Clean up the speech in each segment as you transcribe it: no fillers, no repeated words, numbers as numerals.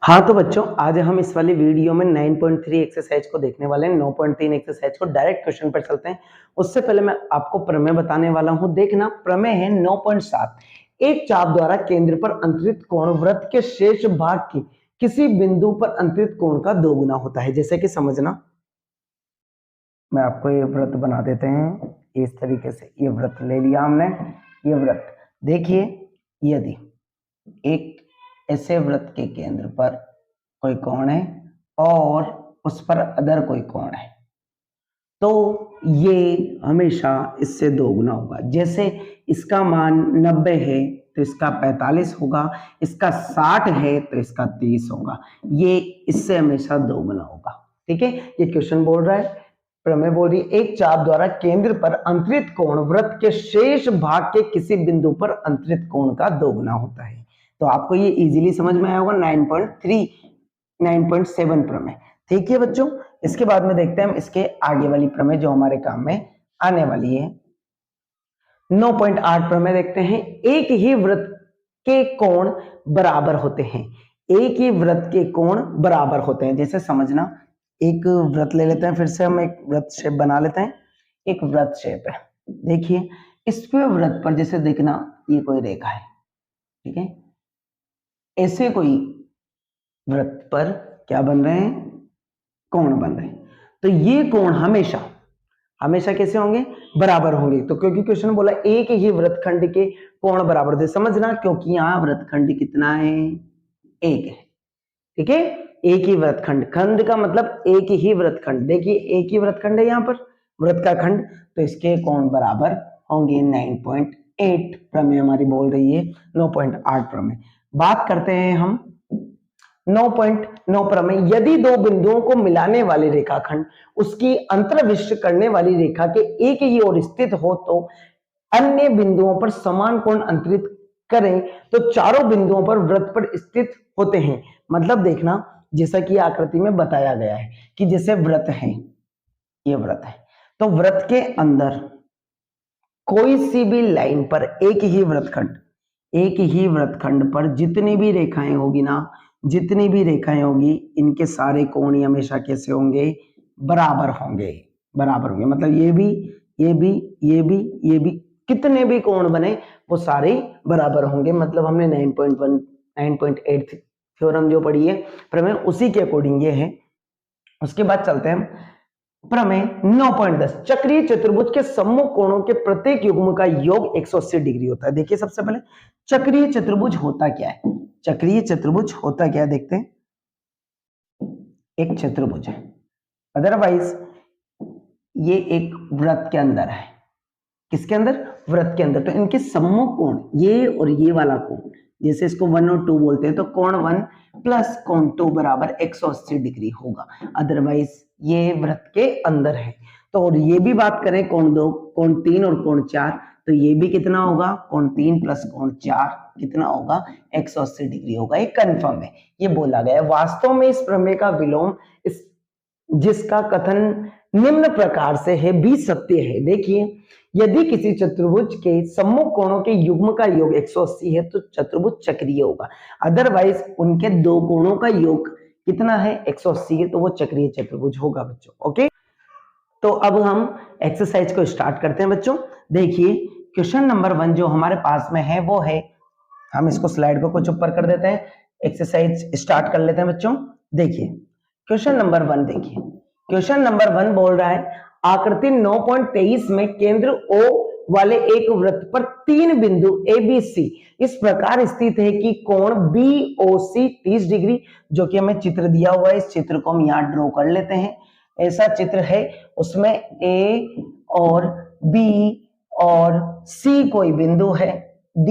हाँ तो बच्चों आज हम इस वाली वीडियो में 9.3 एक्सरसाइज को देखने वाले हैं। 9.3 एक्सरसाइज को डायरेक्ट क्वेश्चन पर चलते हैं। उससे पहले मैं आपको प्रमेय बताने वाला हूं। देखना प्रमेय है 9.7। एक चाप द्वारा केंद्र पर अंतरित कोण वृत्त के शेष भाग की किसी बिंदु पर अंतरित कोण का दोगुना होता है। जैसे कि समझना, मैं आपको ये वृत्त बना देते हैं इस तरीके से। ये वृत्त ले लिया हमने। ये वृत्त देखिए, यदि एक ऐसे वृत्त के केंद्र पर कोई कोण है और उस पर अदर कोई कोण है तो ये हमेशा इससे दोगुना होगा। जैसे इसका मान 90 है तो इसका 45 होगा, इसका 60 है तो इसका 30 होगा। ये इससे हमेशा दोगुना होगा। ठीक है, ये क्वेश्चन बोल रहा है, प्रमेय बोल रही है एक चाप द्वारा केंद्र पर अंतरित कोण वृत्त के शेष भाग के किसी बिंदु पर अंतरित कोण का दोगुना होता है। तो आपको ये इजीली समझ में आया होगा 9.3 9.7 प्रमेय। ठीक है बच्चों, इसके बाद में देखते हैं हम इसके आगे वाली प्रमेय जो हमारे काम में आने वाली है। 9.8 प्रमेय देखते हैं। एक ही वृत्त के कोण बराबर होते हैं। एक ही वृत्त के कोण बराबर होते हैं। जैसे समझना, एक वृत्त ले लेते हैं, फिर से हम एक वृत्त शेप बना लेते हैं। एक वृत्त शेप है, देखिए इस पे वृत्त पर जैसे देखना ये कोई रेखा है, ठीक है। ऐसे कोई वृत्त पर क्या बन रहे हैं, कोण बन रहे हैं। तो ये कोण हमेशा हमेशा कैसे होंगे, बराबर होंगे। तो क्योंकि क्वेश्चन बोला एक ही वृत्तखंड के कोण बराबर थे, समझना क्योंकि यहाँ वृत्तखंड कितना है, एक है। ठीक है, एक ही वृत्तखंड, खंड का मतलब एक ही वृत्तखंड। देखिए एक ही वृत्तखंड है यहाँ पर वृत्त का खंड, तो इसके कोण बराबर होंगे 9.8 प्रमेय हमारी बोल रही है। 9.8 प्रमेय। बात करते हैं हम 9.9 प्रमेय। यदि दो बिंदुओं को मिलाने वाले रेखाखंड उसकी अंतर्विष्ट करने वाली रेखा के एक ही ओर स्थित हो तो अन्य बिंदुओं पर समान कोण अंतरित करें तो चारों बिंदुओं पर वृत्त पर स्थित होते हैं। मतलब देखना, जैसा कि आकृति में बताया गया है कि जैसे वृत्त है, ये वृत्त है, तो वृत्त के अंदर कोई सी भी लाइन पर एक ही वृत्तखंड पर जितनी भी रेखाएं होगी ना, जितनी भी रेखाएं होगी, इनके सारे कोण हमेशा कैसे होंगे, बराबर होंगे। मतलब ये भी, ये भी, ये भी, ये भी, कितने भी कोण बने वो सारे बराबर होंगे। मतलब हमने 9.1 9.8 थ्योरम जो पढ़ी है प्रमेय, उसी के अकॉर्डिंग ये है। उसके बाद चलते हैं प्रमेय 9.10। चक्रीय चतुर्भुज के सम्मुख कोणों के प्रत्येक युग्म का योग 180 डिग्री होता है। देखिए सबसे पहले चक्रीय चतुर्भुज होता क्या है, चक्रीय चतुर्भुज होता क्या है देखते हैं। एक चतुर्भुज है, अदरवाइज ये एक वृत्त के अंदर है। किसके अंदर, वृत्त के अंदर। तो इनके सम्मुख कोण, ये और ये वाला कोण, जैसे इसको 1 और 2 बोलते हैं, तो कोण 1 प्लस कोण 2 बराबर 180 डिग्री होगा। अदरवाइज ये वृत्त के अंदर है। तो और ये भी बात करें कोण 2, कोण 3 और कोण 4, तो ये भी कितना होगा, कोण 3 प्लस कोण 4 कितना होगा, 180 डिग्री होगा। ये कंफर्म है, ये बोला गया है। वास्तव में इस प्रमेय का विलोम इस जिसका कथन निम्न प्रकार से है भी सत्य है। देखिए, यदि किसी चतुर्भुज के सम्मुख कोणों के युग्म का योग 180 है तो चतुर्भुज चक्रीय होगा। अदरवाइज उनके दो कोणों का योग कितना है, 180 है, तो वो चक्रीय चतुर्भुज होगा बच्चों। ओके, तो अब हम एक्सरसाइज को स्टार्ट करते हैं बच्चों। देखिए क्वेश्चन नंबर 1 जो हमारे पास में है वो है, हम इसको स्लाइड को कुछ ऊपर कर देते हैं, एक्सरसाइज स्टार्ट कर लेते हैं बच्चों। देखिए क्वेश्चन नंबर 1, देखिए क्वेश्चन नंबर 1 बोल रहा है आकृति 9.23 में केंद्र O वाले एक वृत्त पर 3 बिंदु ABC इस प्रकार स्थित है कि कोण BOC 30 डिग्री, जो कि हमें चित्र दिया हुआ है। इस चित्र को हम यहाँ ड्रॉ कर लेते हैं। ऐसा चित्र है, उसमें A और B और C कोई बिंदु है, D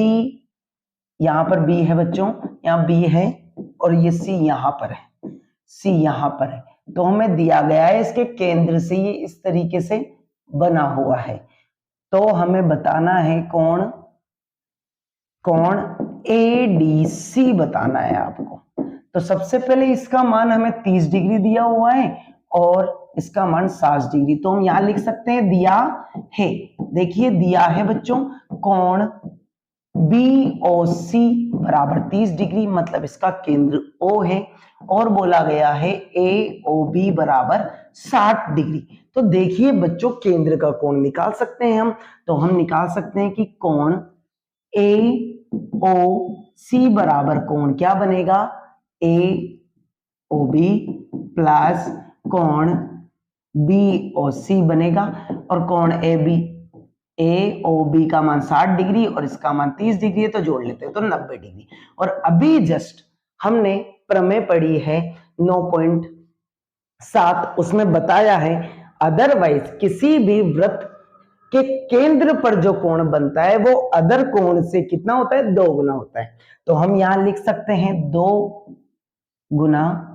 यहाँ पर B है बच्चों, यहाँ B है, और ये C यहाँ पर है, C यहाँ पर है। तो हमें दिया गया है इसके केंद्र से ये इस तरीके से बना हुआ है। तो हमें बताना है कोण ADC बताना है आपको। तो सबसे पहले इसका मान हमें 30 डिग्री दिया हुआ है और इसका मान 60 डिग्री। तो हम यहां लिख सकते हैं दिया है, देखिए दिया है बच्चों, कोण BOC बराबर 30 डिग्री, मतलब इसका केंद्र O है, और बोला गया है AOB बराबर 60 डिग्री। तो देखिए बच्चों, केंद्र का कोण निकाल सकते हैं हम, तो हम निकाल सकते हैं कि कोण AOC बराबर कोण क्या बनेगा, AOB प्लस कोण BOC बनेगा, और कोण AOB का मान 60 डिग्री और इसका मान 30 डिग्री है, तो जोड़ लेते हैं तो 90 डिग्री। और अभी जस्ट हमने प्रमेय पढ़ी है 9.7, उसमें बताया है अदरवाइज किसी भी वृत्त के केंद्र पर जो कोण बनता है वो अदर कोण से कितना होता है, 2 गुना होता है। तो हम यहां लिख सकते हैं 2 गुना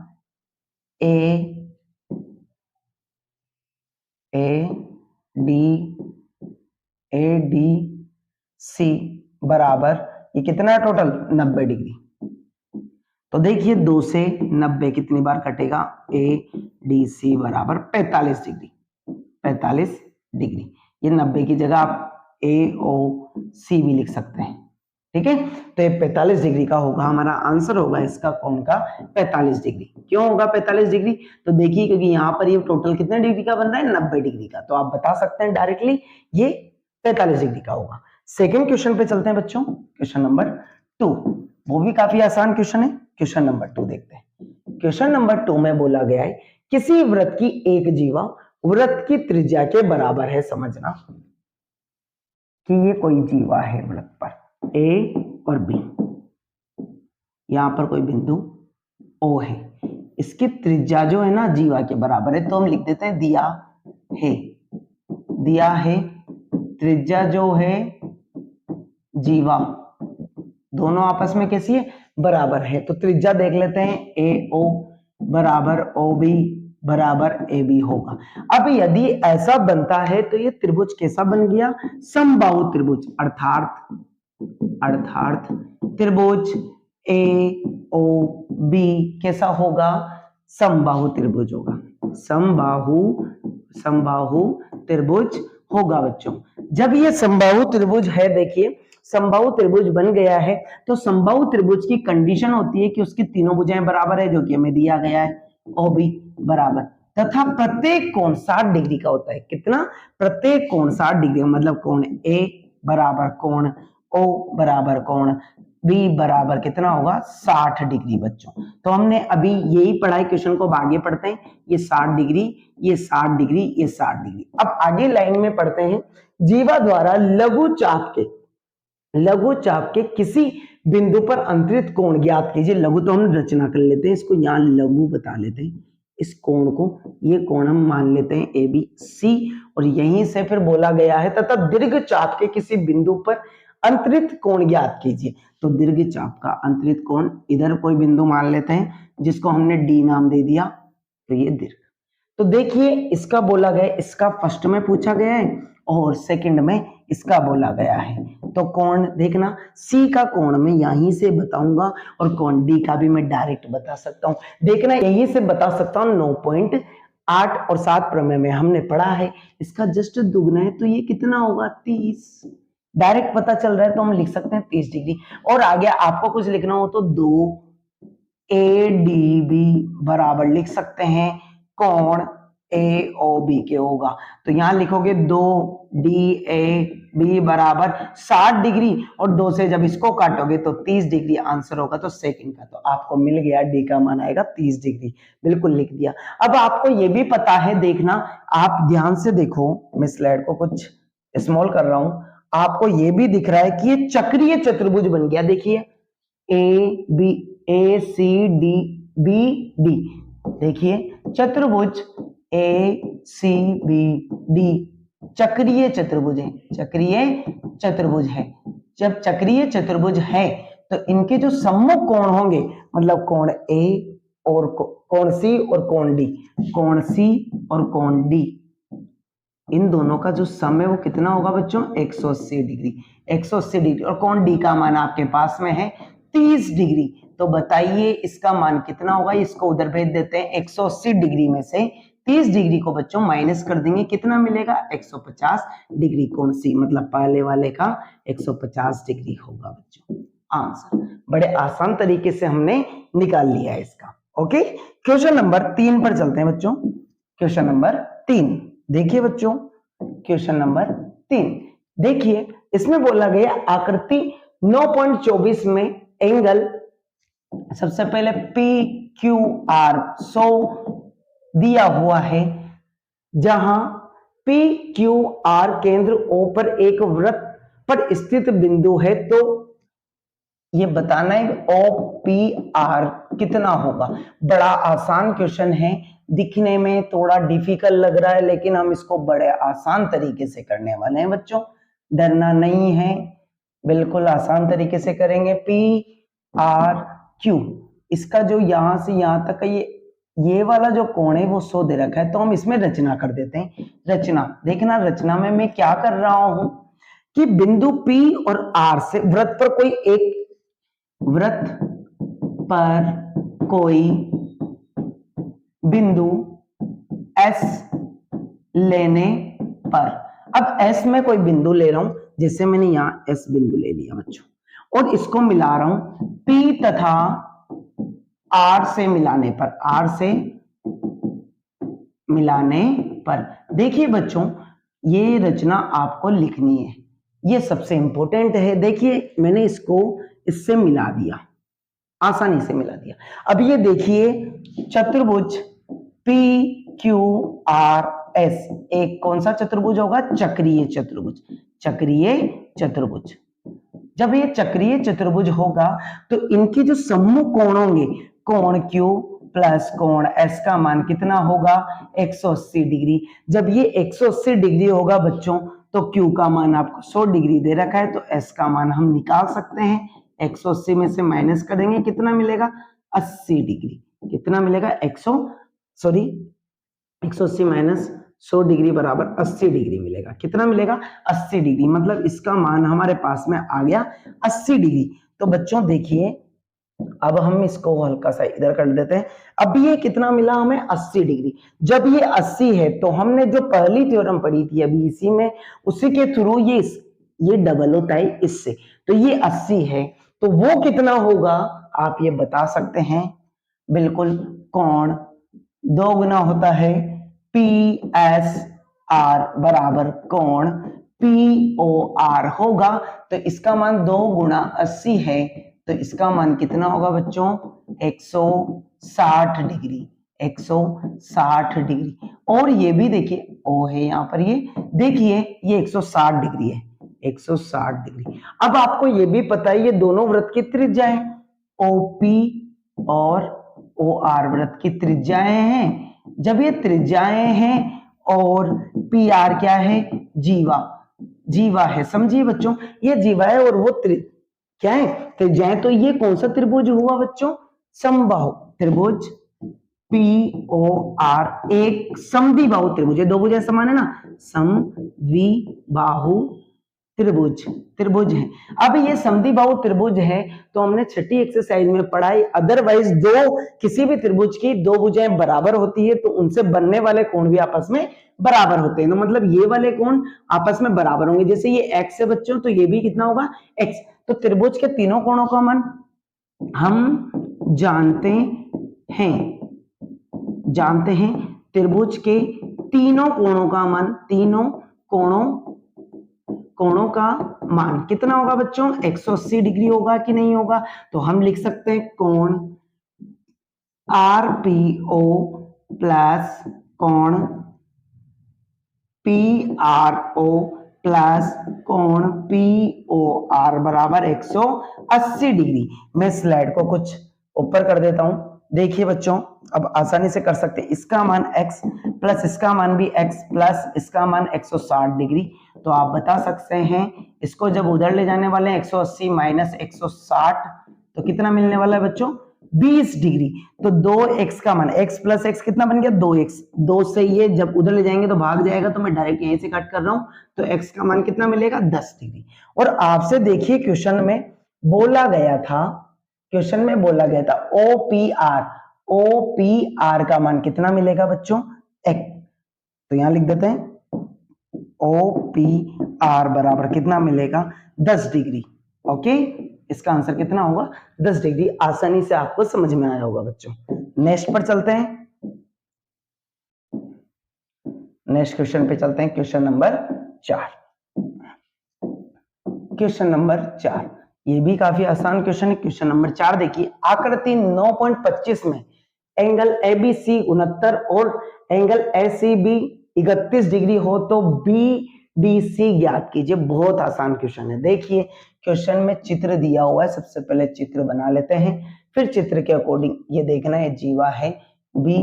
ADC बराबर ये कितना है टोटल, 90 डिग्री। तो देखिए 2 से 90 कितनी बार कटेगा, ADC बराबर 45 डिग्री, 45 डिग्री। ये 90 की जगह आप AOC भी लिख सकते हैं, ठीक है। तो ये 45 डिग्री का होगा, हमारा आंसर होगा इसका कोण का 45 डिग्री। क्यों होगा 45 डिग्री, तो देखिए क्योंकि यहाँ पर ये टोटल कितने डिग्री का बन रहा है, 90 डिग्री का, तो आप बता सकते हैं डायरेक्टली ये 45 डिग्री का होगा। सेकेंड क्वेश्चन पे चलते हैं बच्चों, क्वेश्चन नंबर 2, वो भी काफी आसान क्वेश्चन है। क्वेश्चन नंबर 2 देखते हैं। क्वेश्चन नंबर 2 में बोला गया है किसी वृत्त की एक जीवा वृत्त की त्रिज्या के बराबर है। समझना कि ये कोई जीवा है वृत्त पर A और B, यहां पर कोई बिंदु O है, इसकी त्रिज्या जो है ना जीवा के बराबर है, तो हम लिख देते हैं दिया है त्रिज्या जो है जीवा, दोनों आपस में कैसी है, बराबर है। तो त्रिज्या देख लेते हैं, AO बराबर OB बराबर AB होगा। अब यदि ऐसा बनता है तो ये त्रिभुज कैसा बन गया, समबाहु त्रिभुज, अर्थात त्रिभुज AOB कैसा होगा, समबाहु त्रिभुज होगा, समबाहु त्रिभुज होगा बच्चों। जब ये समबाहु त्रिभुज है, देखिए समबाहु त्रिभुज बन गया है, तो समबाहु त्रिभुज की कंडीशन होती है कि उसकी तीनों भुजाएं बराबर है, जो कि हमें दिया गया है OB बराबर, तथा प्रत्येक कोण 60 डिग्री का होता है। कितना, प्रत्येक कोण 60 डिग्री, मतलब कोण A बराबर कोण O बराबर कोण B बराबर कितना होगा, 60 डिग्री बच्चों। तो हमने अभी यही पढ़ा है, क्वेश्चन को आगे पढ़ते हैं, ये 60 डिग्री, ये 60 डिग्री, ये 60 डिग्री। अब आगे लाइन में पढ़ते हैं, जीवा द्वारा लघु चाप के किसी बिंदु पर अंतरित कोण ज्ञात कीजिए। लघु तो हम रचना कर लेते हैं, इसको यहाँ लघु बता लेते हैं, इस कोण को, ये कोण हम मान लेते हैं ABC, और यहीं से फिर बोला गया है तथा दीर्घ चाप के किसी बिंदु पर अंतरित कोण ज्ञात कीजिए। तो दीर्घ चाप का अंतरित कोण, इधर कोई बिंदु मान लेते हैं जिसको हमने D नाम दे दिया, तो ये दीर्घ। तो देखिए इसका बोला गया, इसका फर्स्ट में पूछा गया है और सेकंड में इसका बोला गया है। तो कोण देखना, C का कोण मैं यहीं से बताऊंगा और कोण D का भी मैं डायरेक्ट बता सकता हूं। देखना यहीं से बता सकता हूं, 9.8 और 7 प्रमेय में हमने पढ़ा है, इसका जस्ट दुगना है, तो ये कितना होगा, 30। डायरेक्ट पता चल रहा है तो हम लिख सकते हैं 30 डिग्री। और आगे आपको कुछ लिखना हो तो 2ADB बराबर लिख सकते हैं कोण AOB के होगा। तो यहां लिखोगे 2DAB बराबर 60 डिग्री, और 2 से जब इसको काटोगे तो 30 डिग्री आंसर होगा, तो सेकंड का तो आपको मिल गया, D का मान आएगा 30 डिग्री, बिल्कुल लिख दिया। अब आपको ये भी पता है, देखना आप ध्यान से देखो, मैं स्लाइड को कुछ स्मॉल कर रहा हूं, आपको ये भी दिख रहा है कि ये चक्रीय चतुर्भुज बन गया। देखिए ACDBD, देखिए चतुर्भुज ACBD चक्रीय चतुर्भुज है, चक्रीय चतुर्भुज है। जब चक्रीय चतुर्भुज है तो इनके जो सम्मुख कोण होंगे, मतलब कोण A और कोण C और कोण D, कोण C और कोण D, इन दोनों का जो सम है वो कितना होगा बच्चों, 180 डिग्री, 180 डिग्री। और कोण D का मान आपके पास में है 30 डिग्री। तो बताइए इसका मान कितना होगा, इसको उधर भेज देते हैं, 180 डिग्री में से 30 डिग्री को बच्चों माइनस कर देंगे, कितना मिलेगा 150 डिग्री। कौन सी, मतलब पहले वाले का 150 डिग्री होगा बच्चों आंसर। बड़े आसान तरीके से हमने निकाल लिया है इसका। ओके, क्वेश्चन नंबर 3 पर चलते हैं बच्चों। क्वेश्चन नंबर 3 देखिए बच्चों, क्वेश्चन नंबर 3 देखिए, इसमें बोला गया आकृति 9.24 में एंगल, सबसे पहले पी क्यू आर 100 दिया हुआ है, जहां पी क्यू आर केंद्र ओ पर एक वृत्त पर स्थित बिंदु है, तो ये बताना है ओ पी आर कितना होगा। बड़ा आसान क्वेश्चन है, दिखने में थोड़ा डिफिकल्ट लग रहा है, लेकिन हम इसको बड़े आसान तरीके से करने वाले हैं बच्चों, डरना नहीं है, बिल्कुल आसान तरीके से करेंगे। पी आर क्यू, इसका जो यहां से यहां तक का ये वाला जो कोण है वो 100 दे रखा है, तो हम इसमें रचना कर देते हैं। रचना देखना, रचना में मैं क्या कर रहा हूं कि बिंदु P और R से वृत्त पर कोई एक, वृत्त पर कोई बिंदु S लेने पर, अब S में कोई बिंदु ले रहा हूं, जैसे मैंने यहां S बिंदु ले लिया बच्चों, और इसको मिला रहा हूं P तथा R से मिलाने पर, R से मिलाने पर। देखिए बच्चों, ये रचना आपको लिखनी है, ये सबसे इंपॉर्टेंट है। देखिए मैंने इसको इससे मिला दिया, आसानी से मिला दिया। अब ये देखिए चतुर्भुज पी क्यू आर एस एक कौन सा चतुर्भुज होगा, चक्रीय चतुर्भुज। चक्रीय चतुर्भुज, जब ये चक्रीय चतुर्भुज होगा तो इनके जो सम्मुख कोण होंगे, कोण Q प्लस कोण S का मान कितना होगा 180 डिग्री। जब ये 180 डिग्री होगा बच्चों, तो Q का मान आपको 100 डिग्री दे रखा है, तो S का मान हम निकाल सकते हैं। 180 में से माइनस करेंगे, कितना मिलेगा 80 डिग्री। कितना मिलेगा 180 माइनस 100 डिग्री बराबर 80 डिग्री मिलेगा। कितना मिलेगा 80 डिग्री, मतलब इसका मान हमारे पास में आ गया 80 डिग्री। तो बच्चों देखिए, अब हम इसको हल्का सा इधर कर देते हैं। अब ये कितना मिला हमें 80 डिग्री। जब ये 80 है तो हमने जो पहली थ्योरम पढ़ी थी अभी इसी में, उसी के थ्रू ये डबल होता है इससे, तो ये 80 है, तो वो कितना होगा आप ये बता सकते हैं। बिल्कुल, कोण दो गुना होता है पी एस आर बराबर कोण पी ओ आर होगा, तो इसका मान 2 गुना 80 है, तो इसका मान कितना होगा बच्चों 160 डिग्री। 160 डिग्री, और ये भी देखिए ओ है यहाँ पर, ये देखिए ये 160 डिग्री है, 160 डिग्री। अब आपको ये भी पता है ये दोनों वृत्त की त्रिज्याएं ओपी और ओ आर वृत्त की त्रिज्याएं हैं। जब ये त्रिज्याएं हैं और पी आर क्या है, जीवा, जीवा है, समझिए बच्चों, ये जीवा है और वो क्या है, त्रिज्याएं। तो ये कौन सा त्रिभुज हुआ बच्चों, समबाहु त्रिभुज पी ओ आर एक समद्विबाहु त्रिभुज है, दो भुजाएं समान है ना, समद्विबाहु त्रिभुज है। अब ये समद्विबाहु त्रिभुज है, तो हमने छठी एक्सरसाइज में पढ़ाई, अदरवाइज दो किसी भी त्रिभुज की दो भुजाएं बराबर होती है तो उनसे बनने वाले कोण भी आपस में बराबर होते हैं। तो मतलब ये वाले कोण आपस में बराबर होंगे, जैसे ये x है बच्चों, तो ये भी कितना होगा x। तो त्रिभुज के तीनों कोणों का मान हम जानते हैं, त्रिभुज के तीनों कोणों का मान, तीनों कोणों का मान कितना होगा बच्चों 180 डिग्री होगा कि नहीं होगा। तो हम लिख सकते हैं कोण आर पी ओ प्लस कोण पी आर ओ प्लस कोण पी ओ आर बराबर 180 डिग्री। मैं स्लाइड को कुछ ऊपर कर देता हूं, देखिए बच्चों अब आसानी से कर सकते हैं। इसका मान x प्लस इसका मान भी x प्लस इसका मान 160 डिग्री। तो आप बता सकते हैं इसको जब उधर ले जाने वाले हैं 180 माइनस 160, तो कितना मिलने वाला है बच्चों 20 डिग्री। तो 2x का मान x प्लस x कितना बन गया 2x, 2 से ये जब उधर ले जाएंगे तो भाग जाएगा, तो मैं डायरेक्ट यहीं से कट कर रहा हूं, तो x का मान कितना मिलेगा 10 डिग्री। और आपसे देखिए क्वेश्चन में बोला गया था OPR का मान कितना मिलेगा बच्चों तो यहां लिख देते हैं OPR बराबर कितना मिलेगा 10 डिग्री। ओके, इसका आंसर कितना होगा 10 डिग्री। आसानी से आपको समझ में आया होगा बच्चों। नेक्स्ट पर चलते हैं, नेक्स्ट क्वेश्चन पे चलते हैं। क्वेश्चन नंबर 4, क्वेश्चन नंबर 4 ये भी काफी आसान क्वेश्चन है। क्वेश्चन नंबर 4 देखिए, आकृति 9.25 में एंगल ABC 69 और एंगल ACB 31 डिग्री हो तो BDC ज्ञात कीजिए। बहुत आसान क्वेश्चन है। देखिए क्वेश्चन में चित्र दिया हुआ है, सबसे पहले चित्र बना लेते हैं, फिर चित्र के अकॉर्डिंग ये देखना है जीवा है B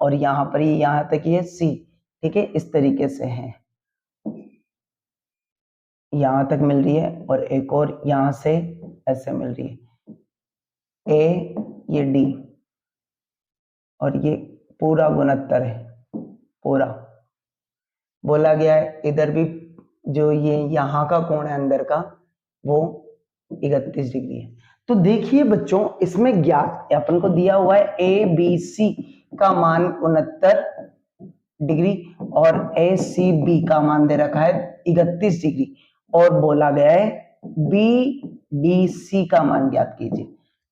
और यहाँ पर ये यहाँ तक ये C, ठीक है, इस तरीके से है, यहां तक मिल रही है और एक और यहां से ऐसे मिल रही है, A ये D और ये पूरा गुणोत्तर है, पूरा बोला गया है। इधर भी जो ये यहाँ का कोण है अंदर का वो 31 डिग्री है। तो देखिए बच्चों इसमें ज्ञात अपन को दिया हुआ है ABC का मान 69 डिग्री और ACB का मान दे रखा है 31 डिग्री और बोला गया है BDC का मान ज्ञात कीजिए।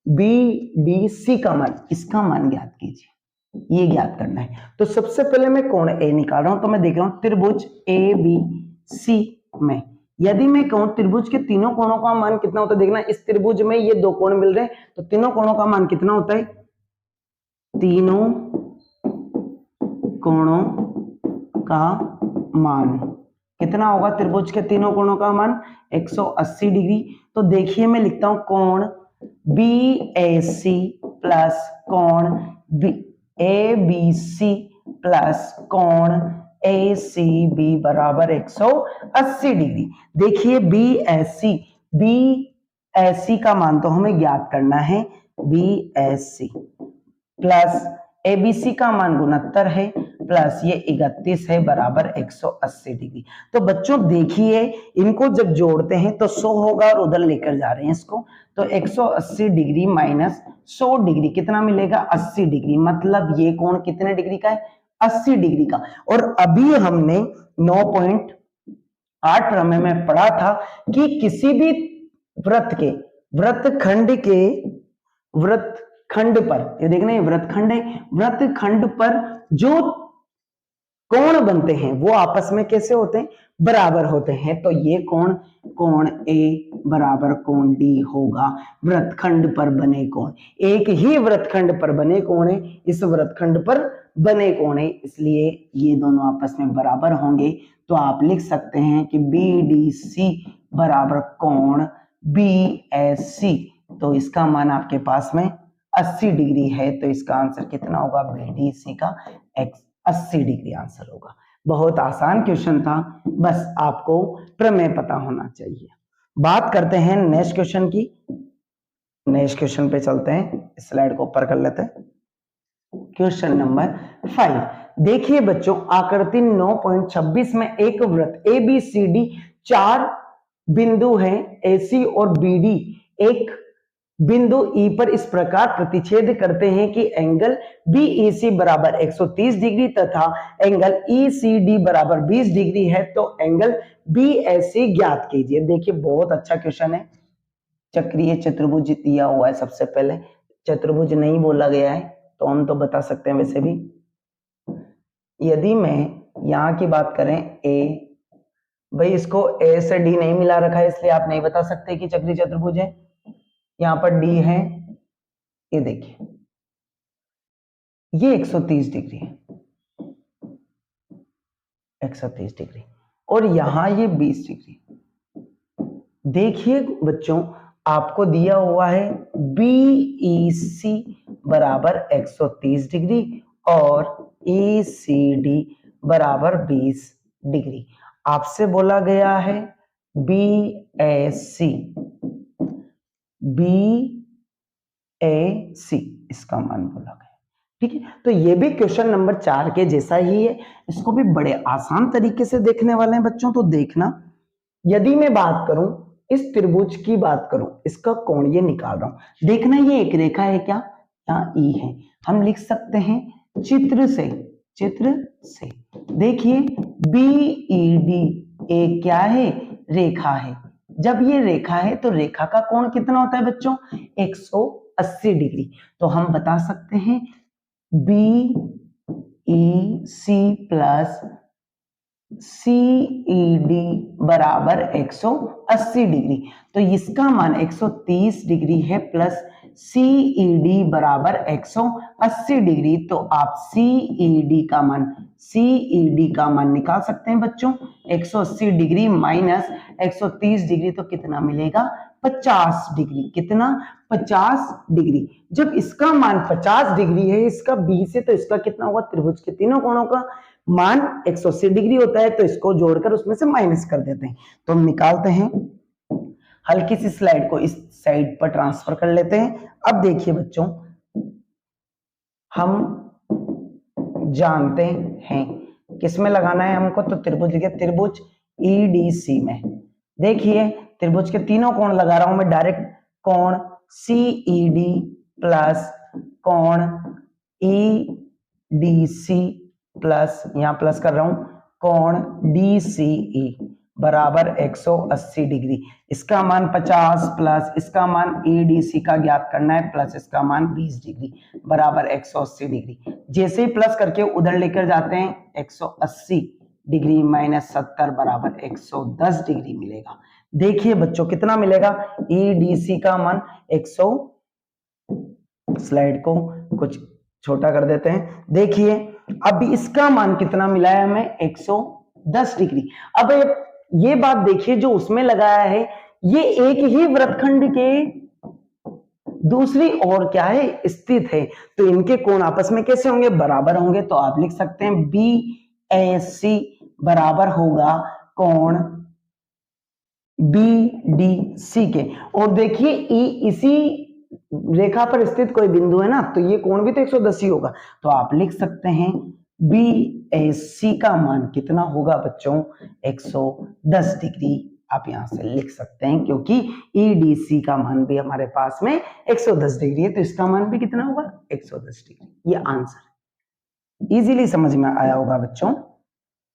BDC का मान, इसका मान ज्ञात कीजिए, ये ज्ञात करना है। तो सबसे पहले मैं कोण A निकाल रहा हूं, तो मैं देख रहा हूं त्रिभुज ABC में यदि मैं कहूं त्रिभुज के तीनों कोणों का मान कितना होता है, देखना इस त्रिभुज में ये दो कोण मिल रहे हैं तो तीनों कोणों का मान कितना होता है, तीनों कोणों का मान कितना होगा, त्रिभुज के तीनों कोणों का मान 180 डिग्री। तो देखिए मैं लिखता हूं कोण BAC प्लस कोण ABC प्लस कोण ACB बराबर 180 डिग्री। देखिए BAC का मान तो हमें ज्ञात करना है, BAC प्लस ABC का मान 69 है प्लस ये 31 है बराबर 180 डिग्री। तो बच्चों देखिए इनको जब जोड़ते हैं तो 100 होगा और उधर लेकर जा रहे हैं इसको, तो 180 डिग्री माइनस 100 डिग्री कितना मिलेगा, 80 डिग्री। मतलब ये कोण कितने डिग्री का है, 80 डिग्री का। और अभी हमने 9.8 प्रमेय में पढ़ा था कि किसी भी वृत्तखंड पर, ये देखना ये वृत्तखंड है, वृत्तखंड पर जो कोण बनते हैं वो आपस में कैसे होते हैं, बराबर होते हैं। तो ये कोण A बराबर कोण D होगा, वृत्तखंड पर बने कोण। एक ही वृत्तखंड पर बने कोण है, इस वृत्तखंड पर बने कोण है, इसलिए ये दोनों आपस में बराबर होंगे। तो आप लिख सकते हैं कि BDC बराबर कोण BAC। तो इसका मान आपके पास में 80 डिग्री है, तो इसका आंसर कितना होगा, BDC का 80 डिग्री आंसर होगा। बहुत आसान क्वेश्चन था, बस आपको प्रमेय पता होना चाहिए। बात करते हैं नेक्स्ट क्वेश्चन की। नेक्स्ट क्वेश्चन पे चलते हैं, स्लाइड को ऊपर कर लेते हैं। क्वेश्चन नंबर 5 देखिए बच्चों, आकृति 9.26 में एक वृत्त ABCD 4 बिंदु हैं, AC और BD एक बिंदु E पर इस प्रकार प्रतिच्छेद करते हैं कि एंगल BEC बराबर 130 डिग्री तथा एंगल ECD बराबर 20 डिग्री है, तो एंगल BAC ज्ञात कीजिए। देखिए बहुत अच्छा क्वेश्चन है। चक्रीय चतुर्भुज दिया हुआ है, सबसे पहले चतुर्भुज नहीं बोला गया है तो हम तो बता सकते हैं। वैसे भी यदि मैं यहां की बात करें A, भाई इसको A से D नहीं मिला रखा है इसलिए आप नहीं बता सकते कि चक्रीय चतुर्भुज है। यहां पर D है, ये देखिए ये 130 डिग्री है, 130 डिग्री और यहां ये 20 डिग्री। देखिए बच्चों आपको दिया हुआ है BEC बराबर 130 डिग्री और ECD बराबर 20 डिग्री। आपसे बोला गया है BAC इसका मान बोला गया, ठीक है। तो ये भी क्वेश्चन नंबर 4 के जैसा ही है, इसको भी बड़े आसान तरीके से देखने वाले हैं बच्चों। तो देखना, यदि मैं बात करूं इस त्रिभुज की बात करूं, इसका कोण ये निकाल रहा हूं, देखना ये एक रेखा है क्या, यहाँ E है। हम लिख सकते हैं चित्र चित्र से। देखिए BED एक क्या है, रेखा है। जब ये रेखा है तो रेखा का कोण कितना होता है बच्चों, 180 डिग्री। तो हम बता सकते हैं BEC प्लस CED बराबर 180 डिग्री। तो इसका मान 130 डिग्री है प्लस CED बराबर 180 डिग्री। तो आप CED का मान निकाल सकते हैं बच्चों। 180 डिग्री माइनस 130 डिग्री तो कितना मिलेगा, 50 डिग्री। कितना, 50 डिग्री। जब इसका मान 50 डिग्री है इसका B से, तो इसका कितना होगा, त्रिभुज के तीनों कोणों का मान 180 डिग्री होता है, तो इसको जोड़कर उसमें से माइनस कर देते हैं। तो हम निकालते हैं, हल्की सी स्लाइड को इस साइड पर ट्रांसफर कर लेते हैं। अब देखिए बच्चों, हम जानते हैं किसमें लगाना है हमको, तो त्रिभुज, त्रिभुज EDC में। देखिए त्रिभुज के तीनों कोण लगा रहा हूं मैं डायरेक्ट, कोण CED प्लस कोण EDC प्लस, यहां प्लस कर रहा हूं, कोण DCE बराबर 180 डिग्री। इसका मान 50 प्लस इसका मान EDC का ज्ञात करना है प्लस इसका मान 20 डिग्री बराबर 180 डिग्री। जैसे ही प्लस करके उधर लेकर जाते हैं, 180 डिग्री माइनस 70 बराबर 110 डिग्री मिलेगा। देखिए बच्चों कितना मिलेगा, EDC का मान 100, स्लाइड को कुछ छोटा कर देते हैं। देखिए अब इसका मान कितना मिला है हमें, 110 डिग्री। अब ये बात देखिए, जो उसमें लगाया है ये एक ही वृत्तखंड के दूसरी ओर क्या है, स्थित है। तो इनके कोण आपस में कैसे होंगे, बराबर होंगे। तो आप लिख सकते हैं BAC बराबर होगा कोण BDC के। और देखिए इसी रेखा पर स्थित कोई बिंदु है ना, तो ये कोण भी तो 110 ही होगा। तो आप लिख सकते हैं BAC का मान कितना होगा बच्चों, 110 डिग्री। आप यहां से लिख सकते हैं, क्योंकि EDC का मान भी हमारे पास में 110 डिग्री है, तो इसका मान भी कितना होगा, 110 डिग्री। ये आंसर इजीली समझ में आया होगा बच्चों।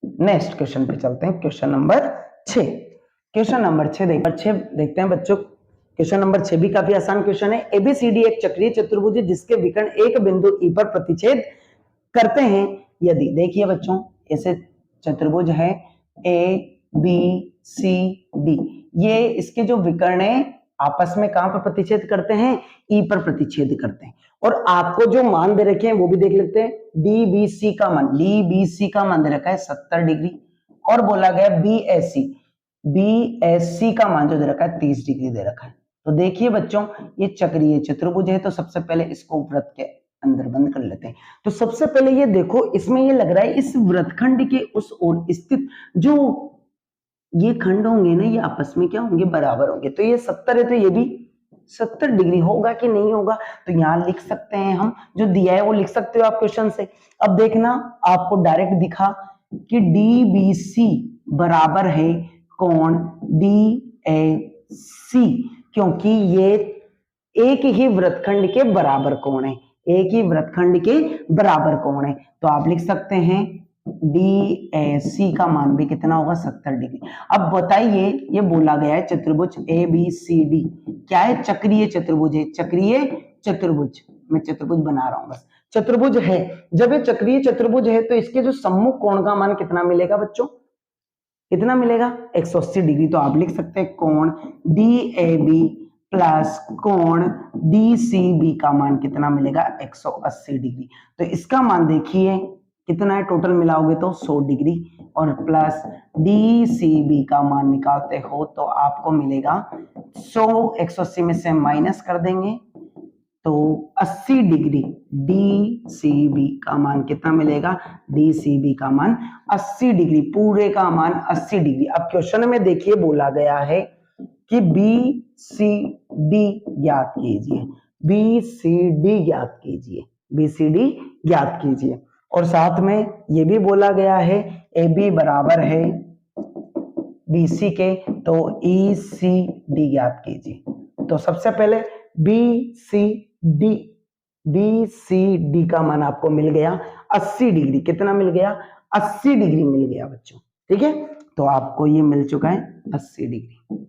नेक्स्ट क्वेश्चन पे चलते हैं, क्वेश्चन नंबर 6। क्वेश्चन नंबर 6 देखते हैं बच्चों। क्वेश्चन नंबर 6 भी काफी आसान क्वेश्चन है। ABCD एक चक्रीय चतुर्भुज है जिसके विकर्ण एक बिंदु E पर प्रतिच्छेद करते हैं। यदि, देखिए बच्चों, ऐसे चतुर्भुज है ABCD, ये इसके जो विकर्ण है आपस में कहां पर प्रतिच्छेद करते हैं, E पर प्रतिच्छेद करते हैं। और आपको जो मान दे रखे हैं वो भी देख लेते हैं। DBC का मान दे रखा है 70 डिग्री, और बोला गया BSC का मान जो दे रखा है 30 डिग्री दे रखा है। तो देखिए बच्चों, ये चक्रीय चतुर्भुज है, तो सबसे पहले इसको वृत्त के अंदर बंद कर लेते हैं। तो सबसे पहले ये देखो, इसमें ये लग रहा है इस वृत्तखंड के उस ओर स्थित जो ये खंड होंगे ना, ये आपस में क्या होंगे, बराबर होंगे। तो ये 70 है, तो ये भी 70 डिग्री होगा कि नहीं होगा। तो यहां लिख सकते हैं हम, जो दिया है वो लिख सकते हो आप क्वेश्चन से। अब देखना, आपको डायरेक्ट दिखा कि DBC बराबर है कोण DAC, क्योंकि ये एक ही वृत्तखंड के बराबर कोण है, एक ही वृत्तखंड के बराबर कोण है। तो आप लिख सकते हैं DAC का मान भी कितना होगा, 70 डिग्री। अब बताइए, ये बोला गया है चतुर्भुज ABCD क्या है, चक्रीय चतुर्भुज है। चक्रीय चतुर्भुज, मैं चतुर्भुज बना रहा हूं बस, चतुर्भुज है। जब ये चक्रीय चतुर्भुज है तो इसके जो सम्मुख कोण का मान कितना मिलेगा बच्चों, कितना मिलेगा, 180 डिग्री। तो आप लिख सकते हैं कोण DAB प्लस कोण DCB का मान कितना मिलेगा, 180 डिग्री। तो इसका मान देखिए कितना है, टोटल मिलाओगे तो 100 डिग्री, और प्लस DCB का मान निकालते हो तो आपको मिलेगा 100, 180 में से माइनस कर देंगे तो 80 डिग्री। DCB का मान कितना मिलेगा, DCB का मान 80 डिग्री, पूरे का मान 80 डिग्री। अब क्वेश्चन में देखिए बोला गया है कि BCD ज्ञात कीजिए, BCD ज्ञात कीजिए, BCD ज्ञात कीजिए। और साथ में ये भी बोला गया है AB बराबर है BC के, तो ECD ज्ञात कीजिए। तो सबसे पहले BCD का मान आपको मिल गया। 80 डिग्री। कितना मिल गया? 80 डिग्री मिल गया बच्चों। ठीक है, तो आपको ये मिल चुका है 80 डिग्री,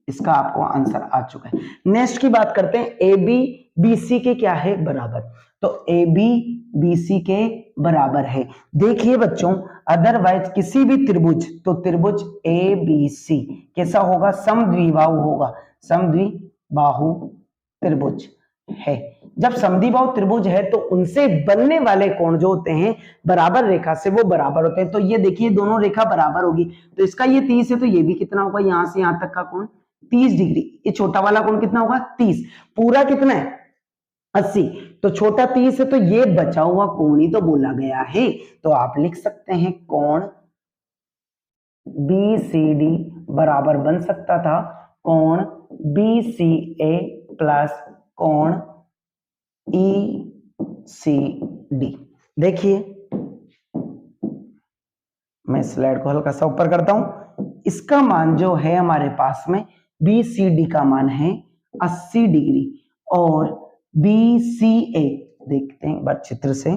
इसका आपको आंसर आ चुका है। नेक्स्ट की बात करते हैं, ए बी बी सी के क्या है? बराबर। तो ए बी बी सी के बराबर है। देखिए बच्चों, अदरवाइज किसी भी त्रिभुज, तो त्रिभुज ए बी सी कैसा होगा? समद्विबाहु होगा, समद्विबाहु त्रिभुज है। जब समद्विबाहु त्रिभुज है तो उनसे बनने वाले कोण जो होते हैं बराबर रेखा से, वो बराबर होते हैं। तो ये देखिए दोनों रेखा बराबर होगी, तो इसका ये 30 है तो ये भी कितना होगा? यहां से यहां तक का कोण 30 डिग्री। ये छोटा वाला कोण कितना होगा? 30। पूरा कितना है? 80। तो छोटा 30 है तो ये बचा हुआ कोण ही तो बोला गया है। तो आप लिख सकते हैं कोण BCD बराबर बन सकता था कोण BCA प्लस कोण ECD। देखिए मैं स्लाइड को हल्का सा ऊपर करता हूं। इसका मान जो है हमारे पास में BCD का मान है 80 डिग्री और BCA देखते हैं एक बार चित्र से,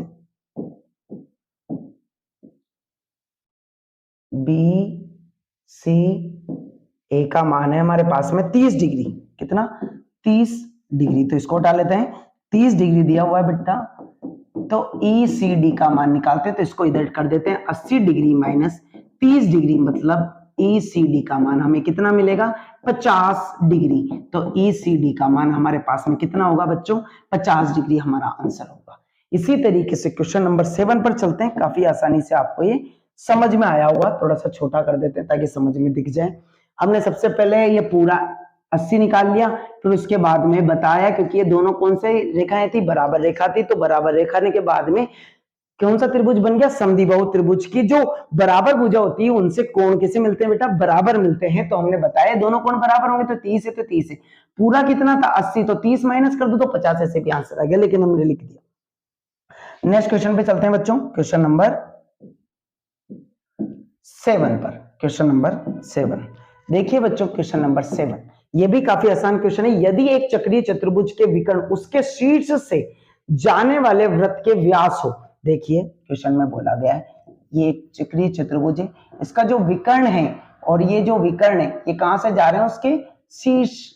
BCA का मान है हमारे पास में 30 डिग्री। कितना? 30 डिग्री। तो इसको हटा लेते हैं, 30 डिग्री दिया हुआ है बेटा। तो ECD का मान निकालते हैं, तो इसको इधर कर देते हैं, 80 डिग्री माइनस 30 डिग्री मतलब ECD का मान हमें कितना मिलेगा? 50 डिग्री। तो ECD का मान हमारे पास में कितना होगा बच्चों? 50 डिग्री हमारा आंसर होगा। इसी तरीके से क्वेश्चन नंबर 7 पर चलते हैं। काफी आसानी से आपको ये समझ में आया होगा, थोड़ा सा छोटा कर देते हैं ताकि समझ में दिख जाए। हमने सबसे पहले ये पूरा 80 निकाल लिया, फिर उसके बाद में बताया, क्योंकि ये दोनों कौन से रेखाएं थी? बराबर रेखा थी। तो बराबर रेखा के बाद में कौन सा त्रिभुज बन गया? समद्विबाहु त्रिभुज की जो बराबर भुजा होती है उनसे कोण कैसे मिलते हैं बेटा? बराबर मिलते हैं। तो हमने बताया दोनों कोण बराबर होंगे, तो 30 है तो 30 है। पूरा कितना था? 80। तो 30 माइनस कर दो तो 50, ऐसे भी आंसर आ गया, लेकिन हमने लिख दिया। नेक्स्ट क्वेश्चन पे चलते हैं बच्चों, क्वेश्चन नंबर 7 पर। क्वेश्चन नंबर 7 देखिए बच्चों, क्वेश्चन नंबर 7 ये भी काफी आसान क्वेश्चन है। यदि एक चक्रीय चतुर्भुज के विकर्ण उसके शीर्ष से जाने वाले वृत्त के व्यास हो। देखिए क्वेश्चन में बोला गया है ये एक चक्रीय चतुर्भुज है, इसका जो विकर्ण है और ये जो विकर्ण है ये कहां से जा रहे हैं? उसके शीर्ष।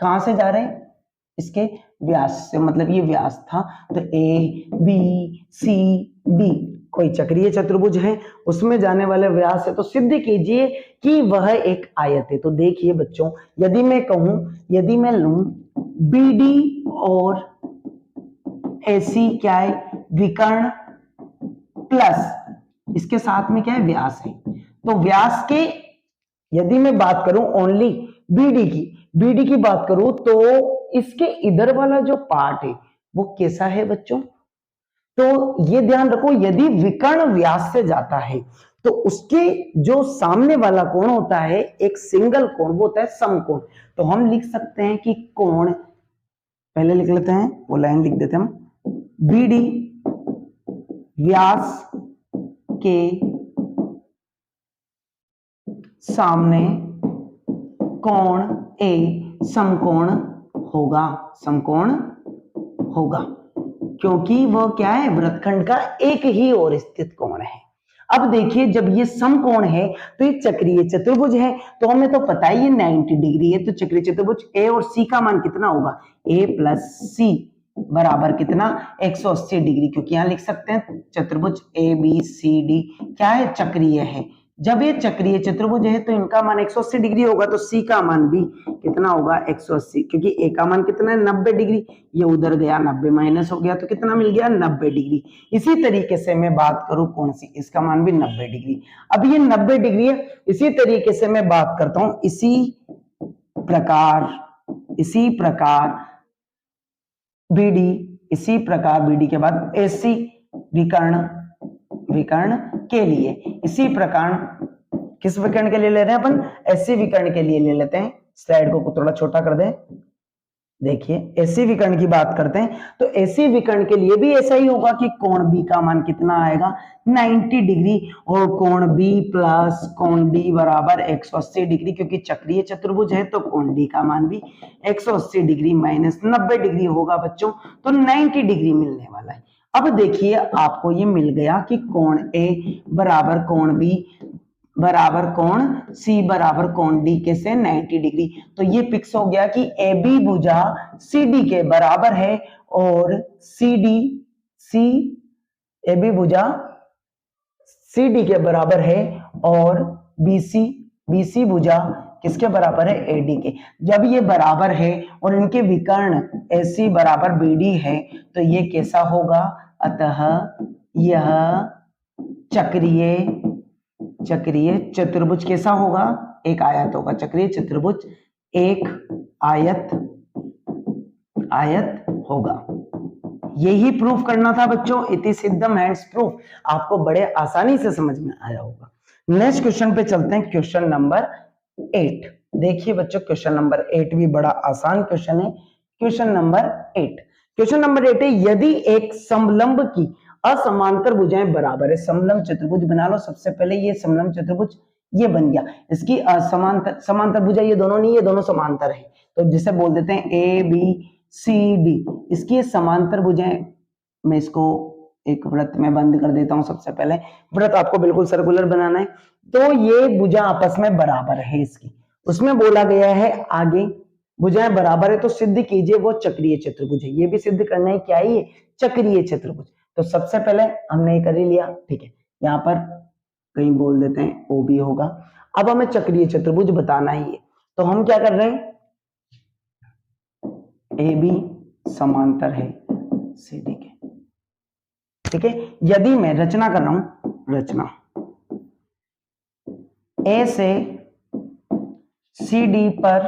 कहां से जा रहे हैं? इसके व्यास से, मतलब ये व्यास था। तो ABCD कोई चक्रीय चतुर्भुज है, उसमें जाने वाले व्यास है। तो सिद्ध कीजिए कि वह एक आयत है। तो देखिए बच्चों, यदि मैं कहूं, यदि मैं लूं BD और AC क्या है? विकर्ण प्लस इसके साथ में क्या है? व्यास है। तो व्यास के यदि मैं बात करूं ओनली BD की बात करूं तो इसके इधर वाला जो पार्ट है वो कैसा है बच्चों? तो ये ध्यान रखो, यदि विकर्ण व्यास से जाता है तो उसके जो सामने वाला कोण होता है एक सिंगल कोण, वो होता है समकोण। तो हम लिख सकते हैं कि कोण, पहले लिख लेते हैं, वो लाइन लिख देते हैं हम, BD व्यास के सामने कोण A समकोण होगा, समकोण होगा, क्योंकि वह क्या है? वृत्तखंड का एक ही ओर स्थित कोण है। अब देखिए जब ये समकोण है तो ये चक्रीय चतुर्भुज है, तो हमें तो पता ही ये 90 डिग्री है। तो चक्रीय चतुर्भुज A और C का मान कितना होगा? A प्लस C बराबर कितना? 180 डिग्री, क्योंकि यहां लिख सकते हैं चतुर्भुज ABCD क्या है? चक्रीय है। जब ये चक्रीय चतुर्भुज है तो इनका मान 180 डिग्री होगा, तो C का मान भी कितना होगा? 180, क्योंकि A का मान कितना है? 90 डिग्री। ये उधर गया, 90 माइनस हो गया, तो कितना मिल गया? 90 डिग्री। इसी तरीके से मैं बात करूं कौन सी, इसका मान भी 90 डिग्री। अब ये 90 डिग्री है। इसी तरीके से मैं बात करता हूं, इसी प्रकार BD, इसी प्रकार BD के बाद AC विकर्ण के लिए, इसी प्रकार किस विकर्ण के लिए ले रहे हैं अपन? AC विकर्ण के लिए ले लेते हैं। स्लाइड को थोड़ा छोटा कर दें। देखिए AC विकर्ण की बात करते हैं, तो AC विकर्ण के लिए भी ऐसा ही होगा कि कोण B का मान कितना आएगा? 90 डिग्री, और कोण B प्लस कोण D बराबर 180 डिग्री, क्योंकि चक्रीय चतुर्भुज है तो कोण D का मान भी 180 डिग्री माइनस 90 डिग्री होगा बच्चों, तो 90 डिग्री मिलने वाला है। अब देखिए आपको ये मिल गया कि कोण ए बराबर कोण बी बराबर कोण सी बराबर कोण डी के से 90 डिग्री। तो ये फिक्स हो गया कि ए बी भुजा सी डी के बराबर है और C D C A B भुजा सी डी के बराबर है और बीसी भुजा किसके बराबर है, एडी के। जब ये बराबर है और इनके विकर्ण एसी बराबर बीडी है तो ये कैसा होगा, अतः यह चक्रीय चतुर्भुज कैसा होगा, एक आयत होगा। चक्रीय चतुर्भुज एक आयत होगा। यही प्रूफ करना था बच्चों, इति सिद्धम हैंड्स प्रूफ। आपको बड़े आसानी से समझ में आया होगा। नेक्स्ट क्वेश्चन पे चलते हैं, क्वेश्चन नंबर 8। देखिए बच्चों क्वेश्चन नंबर 8 भी बड़ा आसान क्वेश्चन है। क्वेश्चन नंबर 8 है, यदि एक समलंब की असमांतर भुजाएं बराबर है। समलंब चतुर्भुज बना लो। सबसे पहले ये समलंब चतुर्भुज ये बन गया, इसकी समांतर भुजा ये दोनों नहीं, ये दोनों समांतर है तो जिसे बोल देते हैं ए बी सी डी। इसकी समांतर भुजाएं, मैं इसको एक वृत्त में बंद कर देता हूं। सबसे पहले वृत्त आपको बिल्कुल सर्कुलर बनाना है। तो ये भुजा आपस में बराबर है इसकी, उसमें बोला गया है आगे भुजाएं बराबर है तो सिद्ध कीजिए वो चक्रीय चतुर्भुज है। ये भी सिद्ध करना है क्या है, ये चक्रीय चतुर्भुज। तो सबसे पहले हमने ये कर ही लिया, ठीक है। यहाँ पर कहीं बोल देते हैं ओ बी होगा। अब हमें चक्रीय चतुर्भुज बताना है ये, तो हम क्या कर रहे हैं, ए बी समांतर है सी डी के, ठीक है। यदि मैं रचना कर रहा हूं, रचना ए से सी डी पर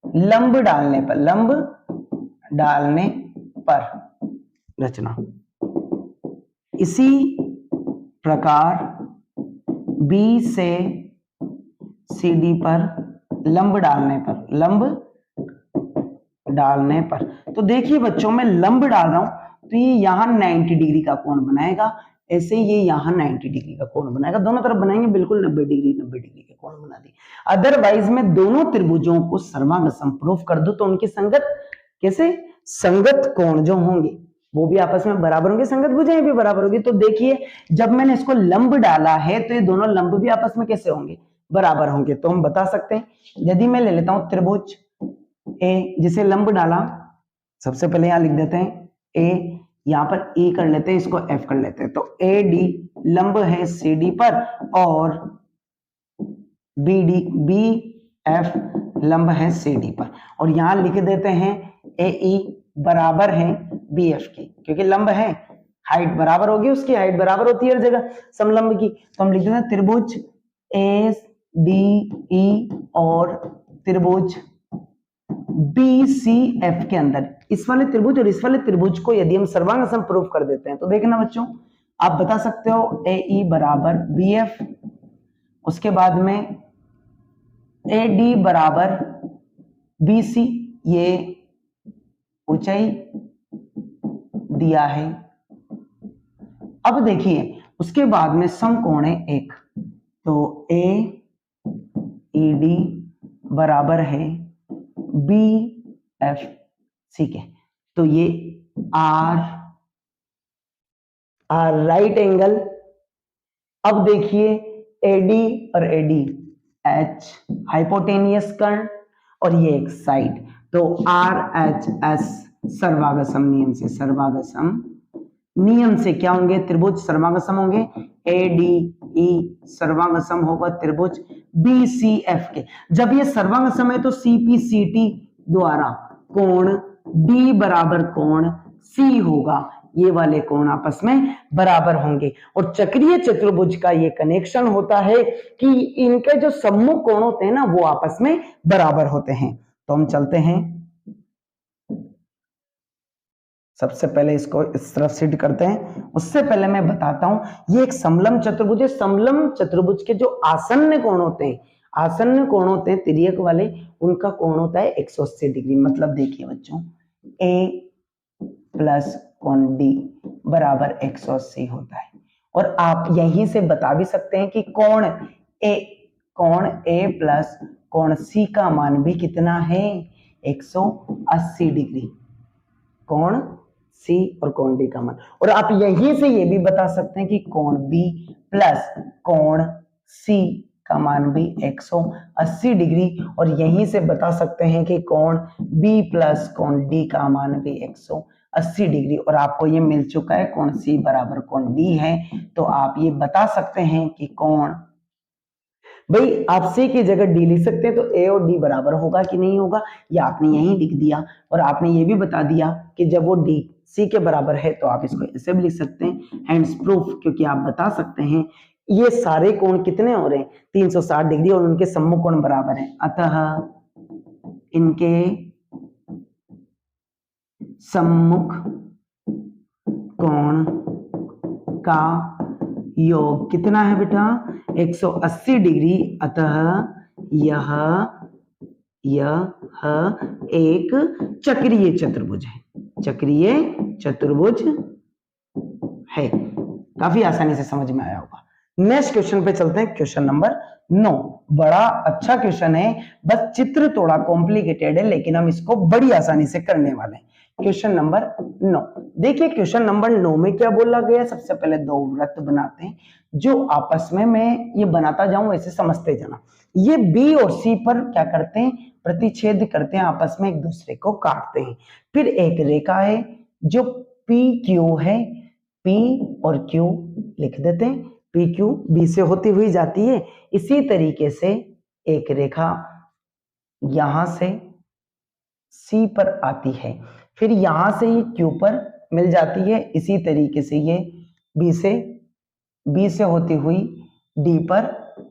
लंब डालने पर रचना, इसी प्रकार बी से सी डी पर लंब डालने पर तो देखिए बच्चों मैं लंब डाल रहा हूं तो ये यहां 90 डिग्री का कोण बनाएगा, ऐसे ये यहां 90 डिग्री का कोण बनाएगा। दोनों तरफ बनाएंगे बिल्कुल 90 डिग्री के कोण बना दिए। अदरवाइज मैं दोनों त्रिभुजों को सर्वांगसम प्रूफ कर दूं तो उनकी संगत कोण जो होंगे वो भी आपस में बराबर होंगे, संगत भुजाएं भी बराबर होगी। तो देखिए जब मैंने इसको लंब डाला है तो ये दोनों लंब भी आपस में कैसे होंगे, बराबर होंगे। तो हम बता सकते हैं, यदि मैं ले लेता हूं त्रिभुज ए, जिसे लंब डाला, सबसे पहले यहां लिख देते हैं ए, यहां पर ए कर लेते हैं, इसको एफ कर लेते हैं। तो ए डी लंब है सी डी पर और बी एफ लंब है सी डी पर, और यहां लिख देते हैं ए ई बराबर है बी एफ की, क्योंकि लंब है, हाइट बराबर होगी, उसकी हाइट बराबर होती है हर जगह समलंब की। तो हम लिख देते हैं त्रिभुज ए डी ई और त्रिभुज बी सी एफ के अंदर इस वाले त्रिभुज और इस वाले त्रिभुज को यदि हम सर्वांगसम प्रूफ कर देते हैं तो देखना बच्चों आप बता सकते हो ए ई बराबर बी एफ, उसके बाद में ए डी बराबर बी सी, ये ऊंचाई दिया है। अब देखिए उसके बाद में समकोण है एक, तो ए ई डी बराबर है बी एफ सी के, तो ये आर राइट एंगल। अब देखिए एडी और एडी एच हाइपोटेनियस कर्ण और ये एक साइड, तो आर एच एस सर्वागसम नियम से क्या होंगे, त्रिभुज सर्वागसम होंगे। ए डी ई सर्वांगसम होगा त्रिभुज बी सी एफ के। जब ये सर्वांगसम है तो सी पी सी टी द्वारा कोण डी बराबर कोण सी होगा, ये वाले कोण आपस में बराबर होंगे। और चक्रीय चतुर्भुज का ये कनेक्शन होता है कि इनके जो सम्मुख कोण होते हैं ना वो आपस में बराबर होते हैं। तो हम चलते हैं, सबसे पहले इसको इस तरफ शिफ्ट करते हैं। उससे पहले मैं बताता हूं ये एक समलंब चतुर्भुज है। समलंब चतुर्भुज के जो आसन्न कोण होते हैं तिर्यक वाले, उनका कोण होता है 180 डिग्री। मतलब देखिए बच्चों ए प्लस कोण डी बराबर 180 होता है। और आप यहीं से बता भी सकते हैं कि कोण ए प्लस कोण सी का मान भी कितना है, 180 डिग्री। कोण सी और कोण डी का मान। और आप यहीं से ये भी बता सकते हैं कि कोण बी प्लस कोण सी का मान भी 180 डिग्री, और यहीं से बता सकते हैं कि कोण बी प्लस कोण डी का मान भी 180 डिग्री। और आपको ये मिल चुका है कोण सी बराबर कोण डी है, तो आप ये बता सकते हैं कि कोण, भाई आप सी की जगह डी लिख सकते हैं, तो ए और डी बराबर होगा कि नहीं होगा, ये आपने यहीं लिख दिया। और आपने ये भी बता दिया कि जब वो डी सी के बराबर है तो आप इसको ऐसे भी लिख सकते हैं, हैंड्स प्रूफ, क्योंकि आप बता सकते हैं ये सारे कोण कितने हो रहे हैं 360 डिग्री और उनके सम्मुख कोण बराबर हैं, अतः इनके सम्मुख कोण का योग कितना है बेटा 180 डिग्री, अतः यह एक चक्रीय चतुर्भुज है, चक्रीय चतुर्भुज है। काफी आसानी से समझ में आया होगा। नेक्स्ट क्वेश्चन पे चलते हैं, क्वेश्चन नंबर 9। बड़ा अच्छा क्वेश्चन है, बस चित्र थोड़ा कॉम्प्लिकेटेड है, लेकिन हम इसको बड़ी आसानी से करने वाले हैं। क्वेश्चन नंबर 9 देखिए, क्वेश्चन नंबर 9 में क्या बोला गया, सबसे पहले दो वृत्त बनाते हैं जो आपस में, मैं ये बनाता जाऊं वैसे समझते जाना। ये बी और सी पर क्या करते हैं, प्रतिच्छेद करते हैं, आपस में एक दूसरे को काटते हैं। फिर एक रेखा है जो पी क्यू है, पी और क्यू लिख देते हैं, पी क्यू बी से होती हुई जाती है। इसी तरीके से एक रेखा यहां से सी पर आती है, फिर यहां से ये क्यू पर मिल जाती है, इसी तरीके से ये बी से होती हुई डी पर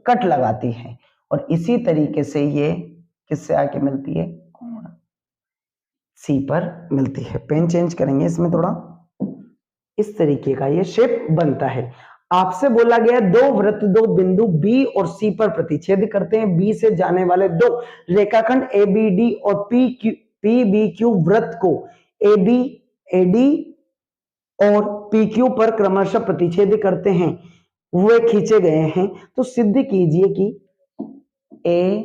कट लगाती है, और इसी तरीके से ये किससे आके मिलती है, सी पर मिलती है। पेन चेंज करेंगे इसमें थोड़ा, इस तरीके का ये शेप बनता है। आपसे बोला गया दो वृत्त दो बिंदु बी और सी पर प्रतिच्छेद करते हैं, बी से जाने वाले दो रेखाखंड ए बी डी और पी बी क्यू वृत्त को ए बी ए डी और पी क्यू पर क्रमशः प्रतिच्छेद करते हैं, वे खींचे गए हैं। तो सिद्ध कीजिए कि ए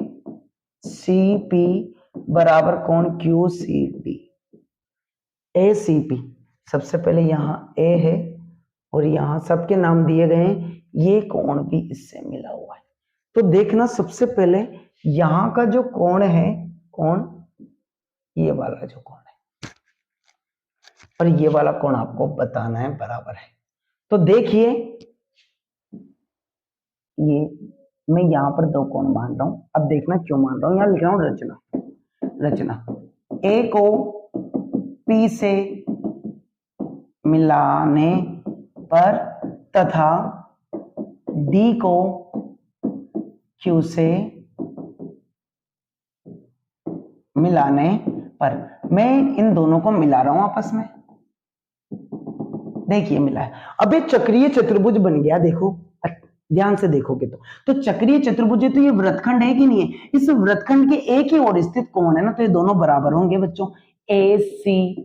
सी पी बराबर कोण क्यू सी डी। ए सी पी, सबसे पहले यहां ए है और यहां सबके नाम दिए गए हैं, ये कोण भी इससे मिला हुआ है। तो देखना, सबसे पहले यहां का जो कोण है, कोण ये वाला जो कोण है, और ये वाला कोण आपको बताना है बराबर है। तो देखिए, ये मैं यहां पर दो कोण मान रहा हूं, अब देखना क्यों मान रहा हूं, यहां लिख रहा हूं रचना ए को पी से मिलाने पर तथा डी को क्यू से मिलाने पर, मैं इन दोनों को मिला रहा हूं आपस में, देखिए मिला है। अब एक चक्रीय चतुर्भुज बन गया, देखो ध्यान से देखोगे तो चक्रीय चतुर्भुज है, तो ये वृत्तखंड है कि नहीं है, इस वृत्तखंड के एक ही ओर स्थित कोण है ना, तो ये दोनों बराबर होंगे बच्चों, ए सी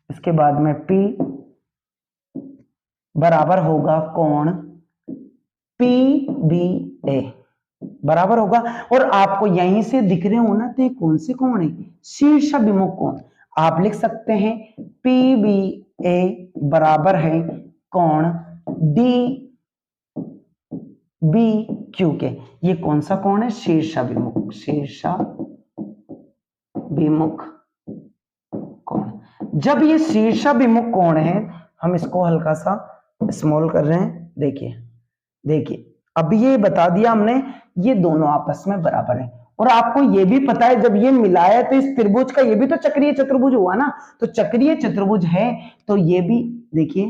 इसके बाद में पी बराबर होगा कोण पी बी ए बराबर होगा। और आपको यहीं से दिख रहे हो ना, तो ये कौन से कोण है, शीर्षाभिमुख कोण। आप लिख सकते हैं पी बी ए बराबर है कोण डी बी क्यू के। ये कौन सा कोण है, शीर्षाभिमुख कोण। जब ये शीर्षाभिमुख कोण है, हम इसको हल्का सा स्मॉल कर रहे हैं, देखिए अब ये बता दिया हमने, ये दोनों आपस में बराबर है। और आपको ये भी पता है जब ये मिलाया तो इस त्रिभुज का ये भी तो चक्रीय चतुर्भुज हुआ ना, तो चक्रीय चतुर्भुज है तो ये भी देखिए,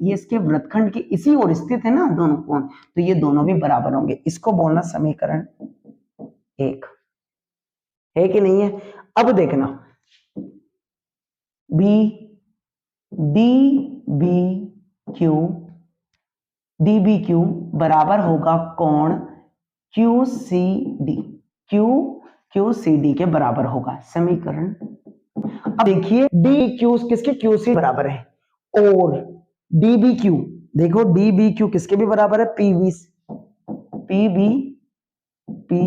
ये इसके वृत्तखंड के इसी ओर स्थित है ना दोनों कोण, तो ये दोनों भी बराबर होंगे। इसको बोलना समीकरण 1 है कि नहीं है। अब देखना, बी डी क्यू बराबर होगा कोण क्यू सी डी के बराबर होगा, समीकरण। अब देखिए डी क्यू किसके, क्यू सी बराबर है, और डी बी क्यू, देखो डी बी क्यू किसके भी बराबर है, पी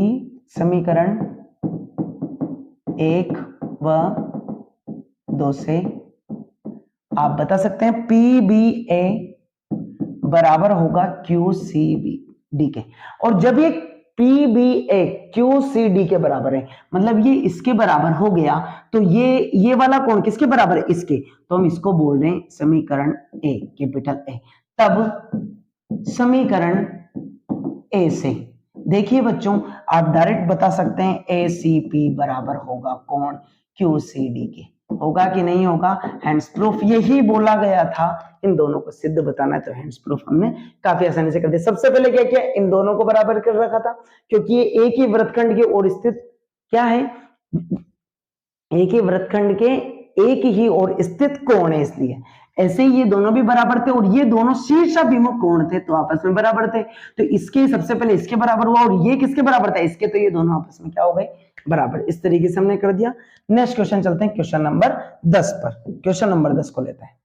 समीकरण 1 व 2 से आप बता सकते हैं PBA बराबर होगा QCD के। और जब ये PBA QCD के बराबर है, मतलब ये इसके बराबर हो गया, तो ये वाला कोण किसके बराबर है? इसके। तो हम इसको बोल रहे हैं समीकरण A, कैपिटल A। तब समीकरण A से देखिए बच्चों, आप डायरेक्ट बता सकते हैं ACP बराबर होगा कोण QCD के। होगा कि नहीं होगा? हैंड्स प्रूफ यही बोला गया था, इन दोनों को सिद्ध बताना है, तो हैंड्स प्रूफ हमने काफी आसानी से कर दिया। सबसे पहले क्या किया? इन दोनों को बराबर कर रखा था, क्योंकि ये एक ही वृत्तखंड की ओर स्थित क्या है? एक ही वृत्तखंड के एक ही ओर स्थित कोण है, इसलिए ऐसे ही ये दोनों भी बराबर थे, और ये दोनों शीर्षाभिमुख कोण थे, तो आपस में बराबर थे। तो इसके सबसे पहले इसके बराबर हुआ, और ये किसके बराबर था? इसके। तो ये दोनों आपस में क्या हो गए? बराबर। इस तरीके से हमने कर दिया। नेक्स्ट क्वेश्चन चलते हैं क्वेश्चन नंबर 10 पर। क्वेश्चन नंबर 10 को लेते हैं,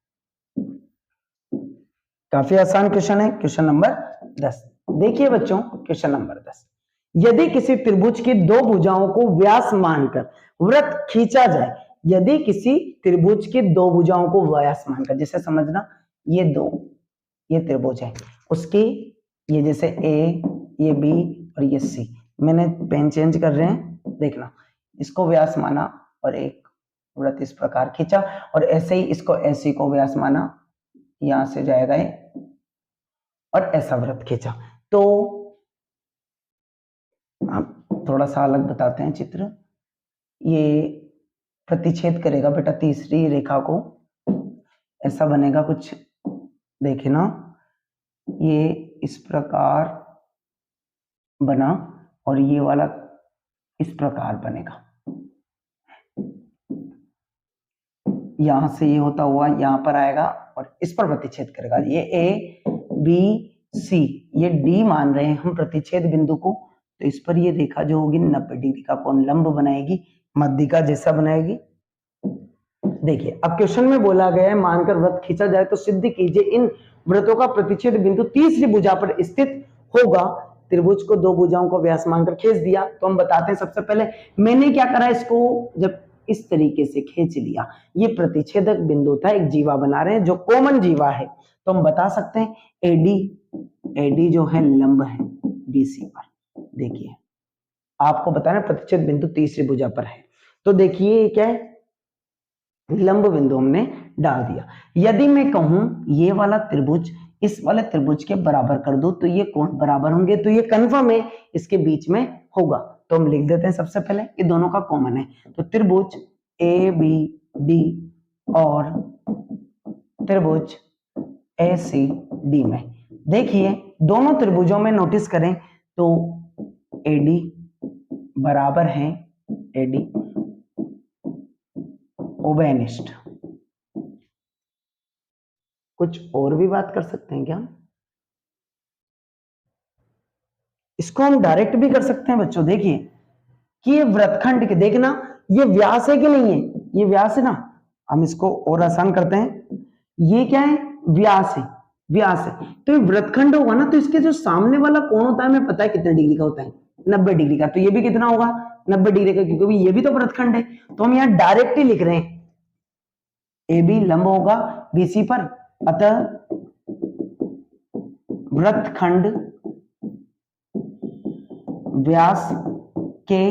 काफी आसान क्वेश्चन है। क्वेश्चन नंबर 10 देखिए बच्चों, क्वेश्चन नंबर 10, यदि किसी त्रिभुज की दो भुजाओं को व्यास मानकर वृत्त खींचा जाए, यदि किसी त्रिभुज की दो भुजाओं को व्यास मानकर, जैसे समझना ये त्रिभुज है, उसकी ये जैसे A, ये B और ये C, मैंने पेन चेंज कर रहे हैं, देखना, इसको व्यास माना और एक वृत्त इस प्रकार खींचा, और ऐसे ही इसको AC को व्यास माना, यहां से जाएगा ये, और ऐसा वृत्त खींचा। तो आप थोड़ा सा अलग बताते हैं चित्र। ये प्रतिच्छेद करेगा बेटा तीसरी रेखा को, ऐसा बनेगा कुछ, देखे ना, ये इस प्रकार बना, और ये वाला इस प्रकार बनेगा। यहां से ये होता हुआ यहां पर आएगा और इस पर प्रतिच्छेद करेगा। ये A, B, C, ये D मान रहे हैं हम प्रतिच्छेद बिंदु को, तो इस पर ये रेखा जो होगी 90 डिग्री का कोण लंब बनाएगी, मध्यिका जैसा बनाएगी। देखिए, अब क्वेश्चन में बोला गया है मानकर वृत्त खींचा जाए तो सिद्ध कीजिए इन वृत्तों का प्रतिच्छेद बिंदु तीसरी भुजा पर स्थित होगा। त्रिभुज को दो भुजाओं को व्यास मानकर खींच दिया, तो हम बताते हैं सबसे पहले मैंने क्या करा, इसको जब इस तरीके से खींच लिया, ये प्रतिच्छेदक बिंदु था, एक जीवा बना रहे हैं जो कॉमन जीवा है, तो हम बता सकते हैं AD जो है लंब है BC पर। देखिए, आपको बताना प्रतिच्छेद बिंदु तीसरी भुजा पर है, तो देखिए क्या है, लंब बिंदु हमने डाल दिया। यदि मैं कहूं ये वाला त्रिभुज इस वाले त्रिभुज के बराबर कर दो, तो ये कोण बराबर होंगे, तो ये कन्फर्म है इसके बीच में होगा। तो हम लिख देते हैं सबसे पहले, ये दोनों का कॉमन है, तो त्रिभुज ABD और त्रिभुज ACD में, देखिए दोनों त्रिभुजों में नोटिस करें तो AD बराबर है AD ओबेनिस्ट। कुछ और भी बात कर सकते हैं क्या? इसको हम डायरेक्ट भी कर सकते हैं बच्चों। देखिए कि ये वृत्तखंड के, देखना ये व्यास है कि नहीं है, ये व्यास है ना, हम इसको और आसान करते हैं, ये क्या है, व्यास है, व्यास है, तो ये वृत्तखंड होगा ना, तो इसके जो सामने वाला कोण होता है, हमें पता है कितने डिग्री का होता है, 90 डिग्री का, तो ये भी कितना होगा, 90 डिग्री का, क्योंकि ये भी तो वृत्तखंड है। तो हम यहाँ डायरेक्ट ही लिख रहे हैं AB लंब होगा BC पर, अतः वृत्तखंड व्यास के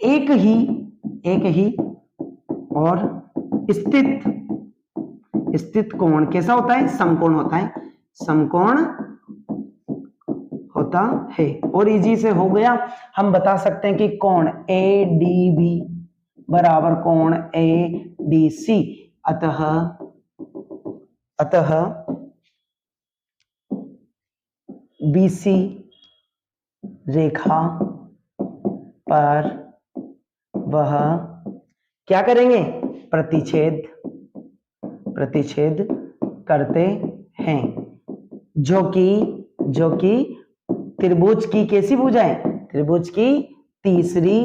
एक ही और स्थित कोण कैसा होता है, समकोण होता है, समकोण होता है। और इजी से हो गया, हम बता सकते हैं कि कोण ADB बराबर कोण ADC, अतः BC रेखा पर वह क्या करेंगे, प्रतिच्छेद करते हैं, जो कि त्रिभुज की कैसी भुजा है, त्रिभुज की तीसरी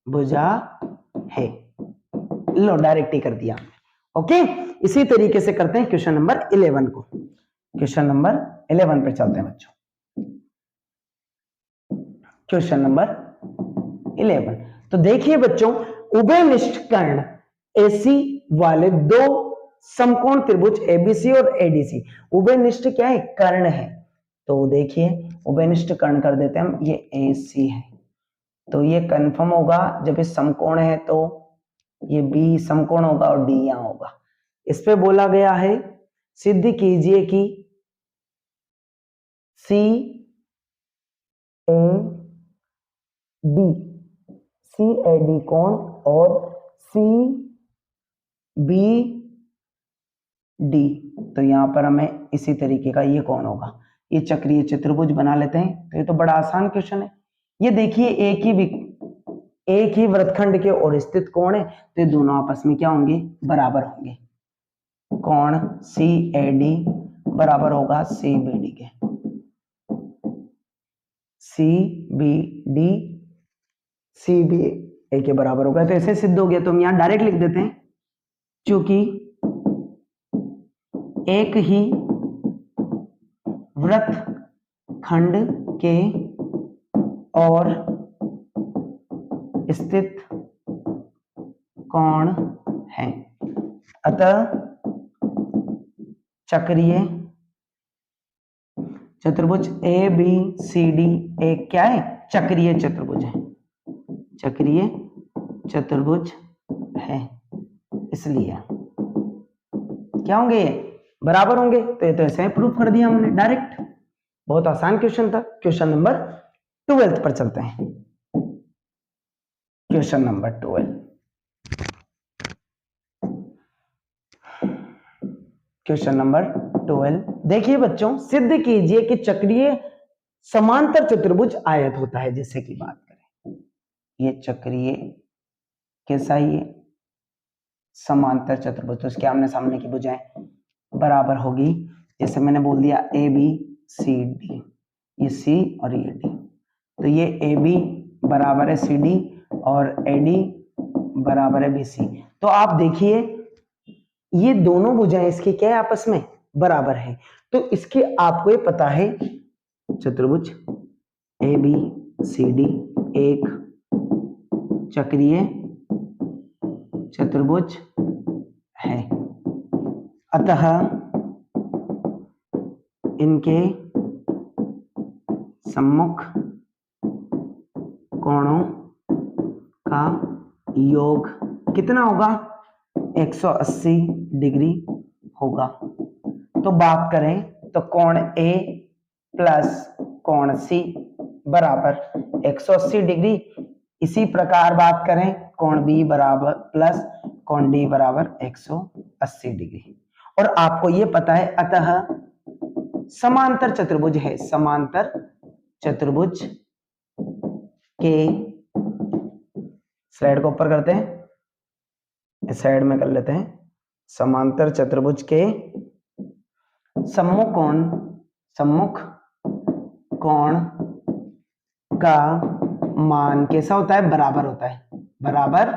भुजा है। लो डायरेक्ट ही कर दिया, ओके। इसी तरीके से करते हैं क्वेश्चन नंबर 11 को। क्वेश्चन नंबर 11 पे चलते हैं बच्चों। Question number 11। तो देखिए बच्चों, उभयनिष्ठ कर्ण एसी वाले दो समकोण त्रिभुज एबीसी और एडीसी, उभयनिष्ठ क्या है, कर्ण है। तो देखिए उभयनिष्ठ कर्ण कर देते हैं हम, ये एसी है तो ये कंफर्म होगा, जब ये समकोण है तो ये बी समकोण होगा और डी यहां होगा। इस पे बोला गया है सिद्ध कीजिए कि सी A D, C A D कोण और सी बी डी, तो यहां पर हमें इसी तरीके का ये कोण होगा। ये चक्रीय चतुर्भुज बना लेते हैं। तो ये तो बड़ा आसान क्वेश्चन है। ये देखिए एक ही वृत्तखंड के और स्थित कोण है, तो ये दोनों आपस में क्या होंगे, बराबर होंगे। कोण सी ए डी बराबर होगा सी बी डी के, C B D C B A के बराबर होगा। तो ऐसे सिद्ध हो गया। तो हम यहां डायरेक्ट लिख देते हैं, क्योंकि एक ही वृत्तखंड के और स्थित कोण है, अतः चक्रीय चतुर्भुज ए बी सी डी एक क्या है, चक्रीय चतुर्भुज है, चक्रीय चतुर्भुज है, इसलिए क्या होंगे, बराबर होंगे। तो ये तो ऐसे प्रूफ कर दिया हमने डायरेक्ट। बहुत आसान क्वेश्चन था। क्वेश्चन नंबर 12 पर चलते हैं। क्वेश्चन नंबर 12, क्वेश्चन नंबर 12 देखिए बच्चों, सिद्ध कीजिए कि चक्रीय समांतर चतुर्भुज आयत होता है। जैसे कि बात करें, ये चक्रीय कैसा है, ये समांतर चतुर्भुज, तो इसके आमने सामने की भुजाएं बराबर होगी। जैसे मैंने बोल दिया ए बी सी डी, ये सी और ये डी, तो ये ए बी बराबर है सी डी और ए डी बराबर है बी सी। तो आप देखिए ये दोनों भुजाएं इसके क्या है, आपस में बराबर है। तो इसके आपको ये पता है चतुर्भुज ए बी सी डी एक चक्रीय चतुर्भुज है, अतः इनके सम्मुख कोणों का योग कितना होगा, 180 डिग्री होगा। तो बात करें तो कोण ए प्लस कोण सी बराबर 180 डिग्री। इसी प्रकार बात करें कोण बी बराबर प्लस कोण डी बराबर 180 डिग्री। और आपको ये पता है अतः समांतर चतुर्भुज है, समांतर चतुर्भुज के, स्लाइड को ऊपर करते हैं, इस साइड में कर लेते हैं, समांतर चतुर्भुज के सम्मुख कोण का मान कैसा होता है, बराबर होता है, बराबर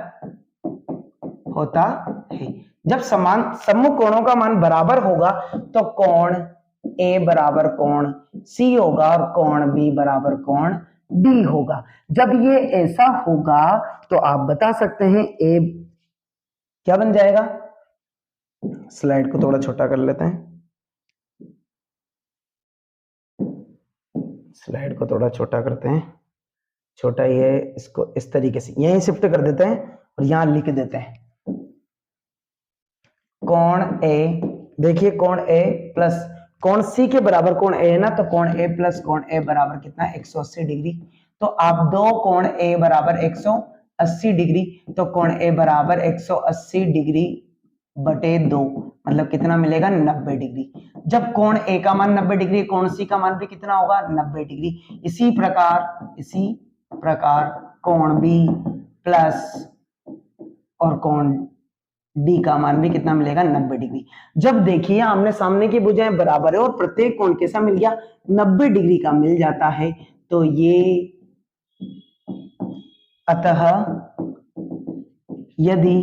होता है। जब सम्मुख कोणों का मान बराबर होगा तो कोण ए बराबर कोण सी होगा और कोण बी बराबर कोण डी होगा। जब ये ऐसा होगा तो आप बता सकते हैं ए क्या बन जाएगा। स्लाइड को थोड़ा छोटा कर लेते हैं, स्लाइड को थोड़ा छोटा करते हैं, छोटा ही है, इसको इस तरीके से यहीं शिफ्ट कर देते हैं और यहां लिख देते हैं कोण ए। देखिए कोण ए प्लस कोण सी के बराबर कोण ए है ना, तो कोण ए प्लस कोण ए बराबर कितना, 180 डिग्री। तो आप दो कोण ए बराबर 180 डिग्री, तो कोण ए बराबर 180 डिग्री बटे 2, मतलब कितना मिलेगा, 90 डिग्री। जब कोण ए का मान 90 डिग्री, कोण सी का मान भी कितना होगा, 90 डिग्री। इसी प्रकार कोण बी प्लस और कोण डी का मान भी कितना मिलेगा, 90 डिग्री। जब देखिए आमने सामने की भुजाएं बराबर है और प्रत्येक कोण कैसा मिल गया, 90 डिग्री का मिल जाता है, तो ये अतः यदि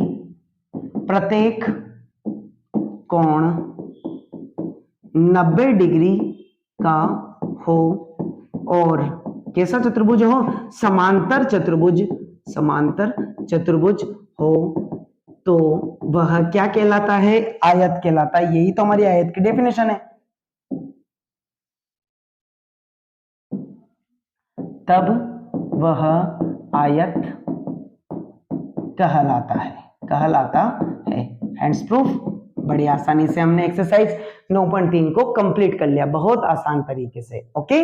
प्रत्येक कोण 90 डिग्री का हो और कैसा चतुर्भुज हो, समांतर चतुर्भुज समांतर चतुर्भुज हो तो वह क्या कहलाता है? आयत कहलाता है। यही तो हमारी आयत की डेफिनेशन है। तब वह आयत कहलाता है। Hands proof. बड़ी आसानी से हमने एक्सरसाइज 9.3 को कंप्लीट कर लिया, बहुत आसान तरीके से। ओके।